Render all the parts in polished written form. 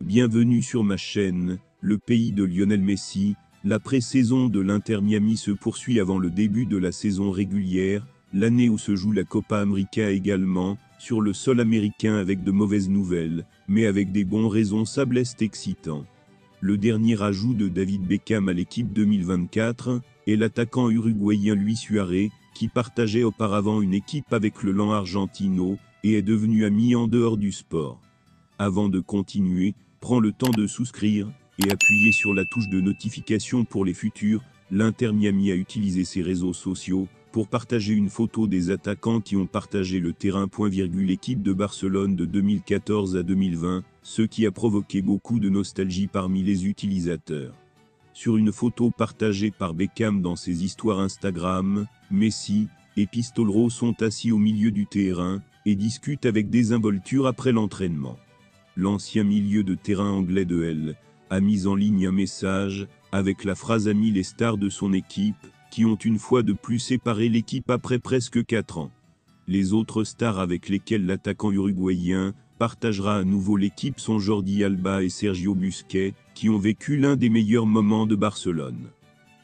Bienvenue sur ma chaîne, le pays de Lionel Messi. La pré-saison de l'Inter Miami se poursuit avant le début de la saison régulière, l'année où se joue la Copa América également, sur le sol américain avec de mauvaises nouvelles, mais avec des bons responsables excitants. Le dernier ajout de David Beckham à l'équipe 2024 est l'attaquant uruguayen Luis Suarez, qui partageait auparavant une équipe avec le Lan Argentino et est devenu ami en dehors du sport. Avant de continuer, prends le temps de souscrire et appuyer sur la touche de notification pour les futurs. L'Inter Miami a utilisé ses réseaux sociaux pour partager une photo des attaquants qui ont partagé le terrain. L'équipe de Barcelone de 2014 à 2020, ce qui a provoqué beaucoup de nostalgie parmi les utilisateurs. Sur une photo partagée par Beckham dans ses histoires Instagram, Messi et Pistolero sont assis au milieu du terrain et discutent avec désinvolture après l'entraînement. L'ancien milieu de terrain anglais de L a mis en ligne un message avec la phrase « Amis les stars de son équipe » qui ont une fois de plus séparé l'équipe après presque 4 ans. Les autres stars avec lesquelles l'attaquant uruguayen partagera à nouveau l'équipe sont Jordi Alba et Sergio Busquets, qui ont vécu l'un des meilleurs moments de Barcelone.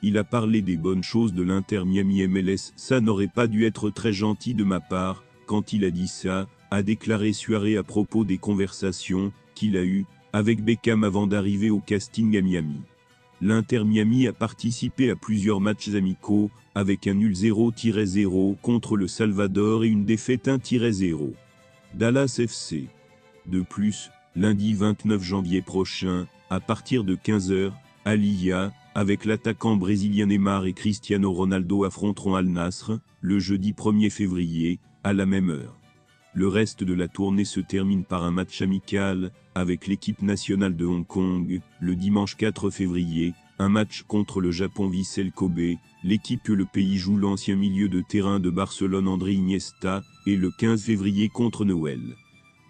Il a parlé des bonnes choses de l'Inter Miami MLS. Ça n'aurait pas dû être très gentil de ma part quand il a dit ça, a déclaré Suarez à propos des conversations qu'il a eues avec Beckham avant d'arriver au casting à Miami. L'Inter Miami a participé à plusieurs matchs amicaux, avec un nul 0-0 contre le Salvador et une défaite 1-0. Dallas FC. De plus, lundi 29 janvier prochain, à partir de 15h, à Liga, avec l'attaquant brésilien Neymar et Cristiano Ronaldo affronteront Al Nassr, le jeudi 1er février, à la même heure. Le reste de la tournée se termine par un match amical, avec l'équipe nationale de Hong Kong, le dimanche 4 février, un match contre le Japon Vissel Kobe, l'équipe que le pays joue l'ancien milieu de terrain de Barcelone André Iniesta, et le 15 février contre Noël.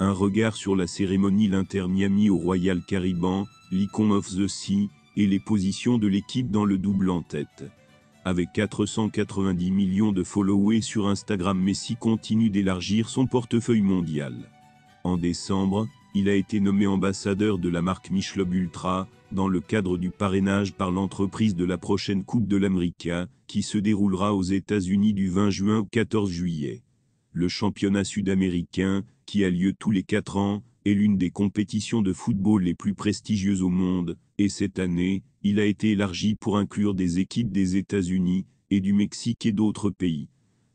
Un regard sur la cérémonie l'Inter Miami au Royal Caribbean, l'Icon of the Sea, et les positions de l'équipe dans le double en tête. Avec 490 millions de followers sur Instagram, Messi continue d'élargir son portefeuille mondial. En décembre, il a été nommé ambassadeur de la marque Michelob Ultra, dans le cadre du parrainage par l'entreprise de la prochaine Coupe de l'América, qui se déroulera aux États-Unis du 20 juin au 14 juillet. Le championnat sud-américain, qui a lieu tous les 4 ans, est l'une des compétitions de football les plus prestigieuses au monde, et cette année, il a été élargi pour inclure des équipes des États-Unis, et du Mexique et d'autres pays.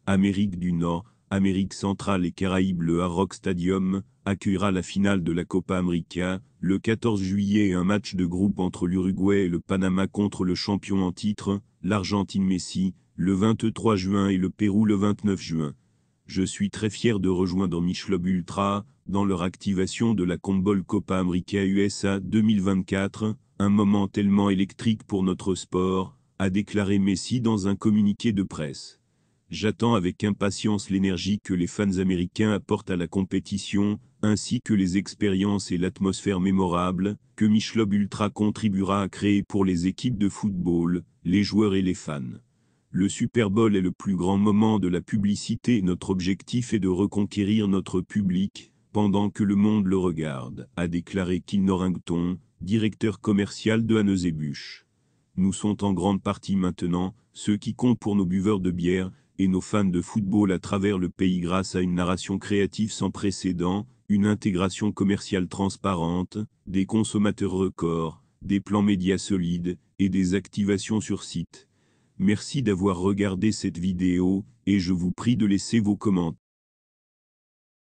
Amérique du Nord, Amérique centrale et Caraïbes. Le Hard Rock Stadium accueillera la finale de la Copa América, le 14 juillet, et un match de groupe entre l'Uruguay et le Panama contre le champion en titre, l'Argentine Messi, le 23 juin et le Pérou le 29 juin. Je suis très fier de rejoindre Michelob Ultra dans leur activation de la Conmebol Copa América USA 2024, un moment tellement électrique pour notre sport, a déclaré Messi dans un communiqué de presse. J'attends avec impatience l'énergie que les fans américains apportent à la compétition, ainsi que les expériences et l'atmosphère mémorable que Michelob Ultra contribuera à créer pour les équipes de football, les joueurs et les fans. Le Super Bowl est le plus grand moment de la publicité et notre objectif est de reconquérir notre public, pendant que le monde le regarde, a déclaré Kyle Norrington, directeur commercial de Anheuser-Busch. Nous sommes en grande partie maintenant, ceux qui comptent pour nos buveurs de bière, et nos fans de football à travers le pays grâce à une narration créative sans précédent, une intégration commerciale transparente, des consommateurs records, des plans médias solides, et des activations sur site. Merci d'avoir regardé cette vidéo, et je vous prie de laisser vos commentaires.